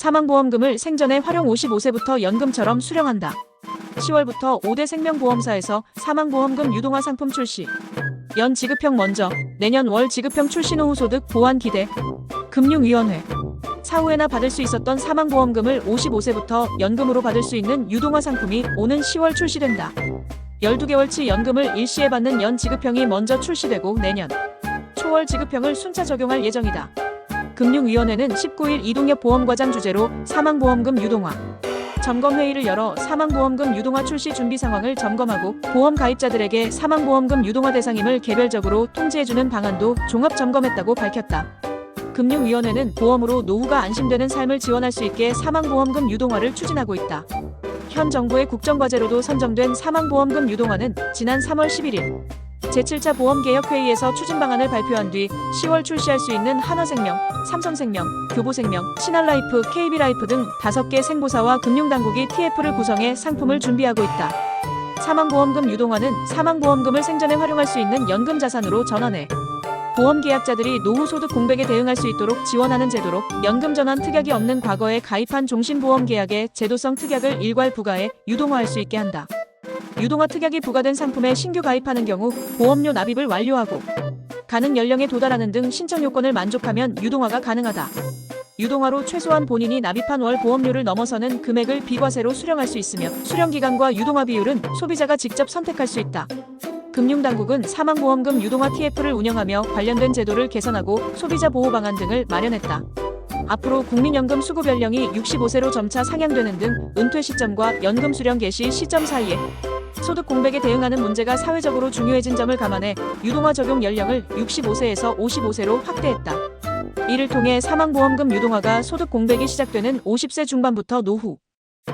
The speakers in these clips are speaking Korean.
사망보험금을 생전에 활용 55세부터 연금처럼 수령한다. 10월부터 5대 생명보험사에서 사망보험금 유동화 상품 출시. 연 지급형 먼저, 내년 월 지급형 출시 노후 소득 보완 기대. 금융위원회. 사후에나 받을 수 있었던 사망보험금을 55세부터 연금으로 받을 수 있는 유동화 상품이 오는 10월 출시된다. 12개월치 연금을 일시에 받는 연 지급형이 먼저 출시되고 내년 초월 지급형을 순차 적용할 예정이다. 금융위원회는 19일 이동엽 보험과장 주재로 사망보험금 유동화 점검회의를 열어 사망보험금 유동화 출시 준비 상황을 점검하고 보험 가입자들에게 사망보험금 유동화 대상임을 개별적으로 통지해주는 방안도 종합 점검했다고 밝혔다. 금융위원회는 보험으로 노후가 안심되는 삶을 지원할 수 있게 사망보험금 유동화를 추진하고 있다. 현 정부의 국정과제로도 선정된 사망보험금 유동화는 지난 3월 11일 제7차 보험개혁회의에서 추진 방안을 발표한 뒤 10월 출시할 수 있는 한화생명, 삼성생명, 교보생명, 신한라이프, KB라이프 등 5개 생보사와 금융당국이 TF를 구성해 상품을 준비하고 있다. 사망보험금 유동화는 사망보험금을 생전에 활용할 수 있는 연금자산으로 전환해 보험계약자들이 노후 소득 공백에 대응할 수 있도록 지원하는 제도로 연금전환 특약이 없는 과거에 가입한 종신보험계약에 제도성 특약을 일괄 부과해 유동화할 수 있게 한다. 유동화 특약이 부과된 상품에 신규 가입하는 경우 보험료 납입을 완료하고 가능 연령에 도달하는 등 신청 요건을 만족하면 유동화가 가능하다. 유동화로 최소한 본인이 납입한 월 보험료를 넘어서는 금액을 비과세로 수령할 수 있으며 수령기간과 유동화 비율은 소비자가 직접 선택할 수 있다. 금융당국은 사망보험금 유동화 TF를 운영하며 관련된 제도를 개선하고 소비자 보호 방안 등을 마련했다. 앞으로 국민연금 수급 연령이 65세로 점차 상향되는 등 은퇴 시점과 연금 수령 개시 시점 사이에 소득 공백에 대응하는 문제가 사회적으로 중요해진 점을 감안해 유동화 적용 연령을 65세에서 55세로 확대했다. 이를 통해 사망보험금 유동화가 소득 공백이 시작되는 50세 중반부터 노후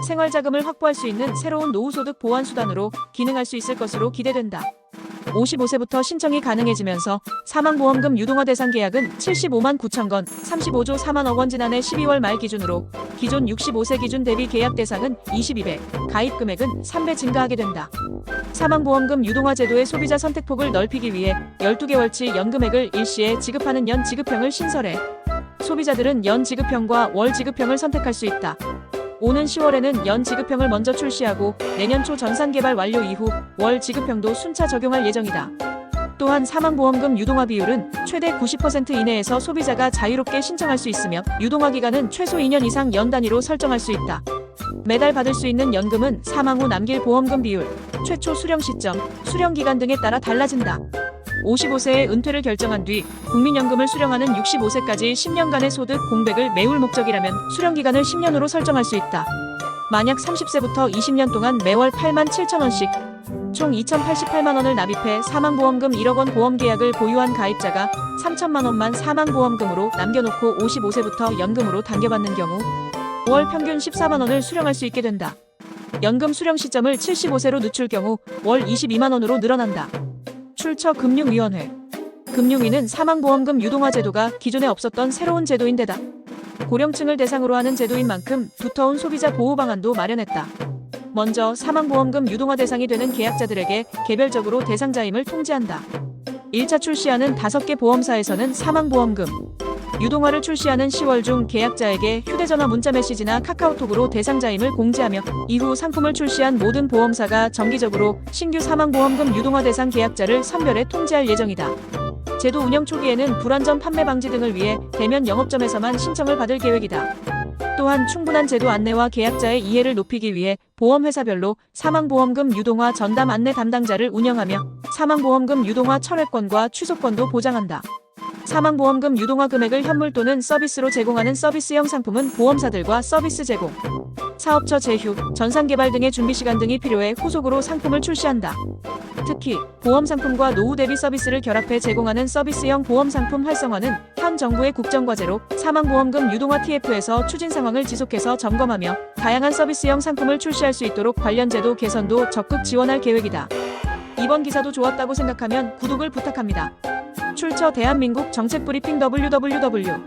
생활자금을 확보할 수 있는 새로운 노후소득 보완 수단으로 기능할 수 있을 것으로 기대된다. 55세부터 신청이 가능해지면서 사망보험금 유동화 대상 계약은 75만 9천 건, 35조 4만억 원 지난해 12월 말 기준으로 기존 65세 기준 대비 계약 대상은 22배, 가입 금액은 3배 증가하게 된다. 사망보험금 유동화 제도의 소비자 선택폭을 넓히기 위해 12개월치 연금액을 일시에 지급하는 연 지급형을 신설해 소비자들은 연 지급형과 월 지급형을 선택할 수 있다. 오는 10월에는 연 지급형을 먼저 출시하고 내년 초 전산 개발 완료 이후 월 지급형도 순차 적용할 예정이다. 또한 사망보험금 유동화 비율은 최대 90% 이내에서 소비자가 자유롭게 신청할 수 있으며 유동화 기간은 최소 2년 이상 연 단위로 설정할 수 있다. 매달 받을 수 있는 연금은 사망 후 남길 보험금 비율, 최초 수령 시점, 수령 기간 등에 따라 달라진다. 55세에 은퇴를 결정한 뒤 국민연금을 수령하는 65세까지 10년간의 소득 공백을 메울 목적이라면 수령기간을 10년으로 설정할 수 있다. 만약 30세부터 20년 동안 매월 8만 7천 원씩 총 2,088만 원을 납입해 사망보험금 1억 원 보험계약을 보유한 가입자가 3천만 원만 사망보험금으로 남겨놓고 55세부터 연금으로 당겨받는 경우 월 평균 14만 원을 수령할 수 있게 된다. 연금 수령 시점을 75세로 늦출 경우 월 22만 원으로 늘어난다. 출처 금융위원회. 금융위는 사망보험금 유동화 제도가 기존에 없었던 새로운 제도인데다 고령층을 대상으로 하는 제도인 만큼 두터운 소비자 보호 방안도 마련했다. 먼저 사망보험금 유동화 대상이 되는 계약자들에게 개별적으로 대상자임을 통지한다. 1차 출시하는 5개 보험사에서는 사망보험금 유동화를 출시하는 10월 중 계약자에게 휴대전화 문자메시지나 카카오톡으로 대상자임을 공지하며 이후 상품을 출시한 모든 보험사가 정기적으로 신규 사망보험금 유동화 대상 계약자를 선별해 통지할 예정이다. 제도 운영 초기에는 불완전 판매 방지 등을 위해 대면 영업점에서만 신청을 받을 계획이다. 또한 충분한 제도 안내와 계약자의 이해를 높이기 위해 보험회사별로 사망보험금 유동화 전담 안내 담당자를 운영하며 사망보험금 유동화 철회권과 취소권도 보장한다. 사망보험금 유동화 금액을 현물 또는 서비스로 제공하는 서비스형 상품은 보험사들과 서비스 제공, 사업처 제휴, 전산개발 등의 준비시간 등이 필요해 후속으로 상품을 출시한다. 특히 보험 상품과 노후 대비 서비스를 결합해 제공하는 서비스형 보험 상품 활성화는 현 정부의 국정과제로 사망보험금 유동화 TF에서 추진 상황을 지속해서 점검하며 다양한 서비스형 상품을 출시할 수 있도록 관련 제도 개선도 적극 지원할 계획이다. 이번 기사도 좋았다고 생각하면 구독을 부탁합니다. 출처 대한민국 정책브리핑 www.korea.kr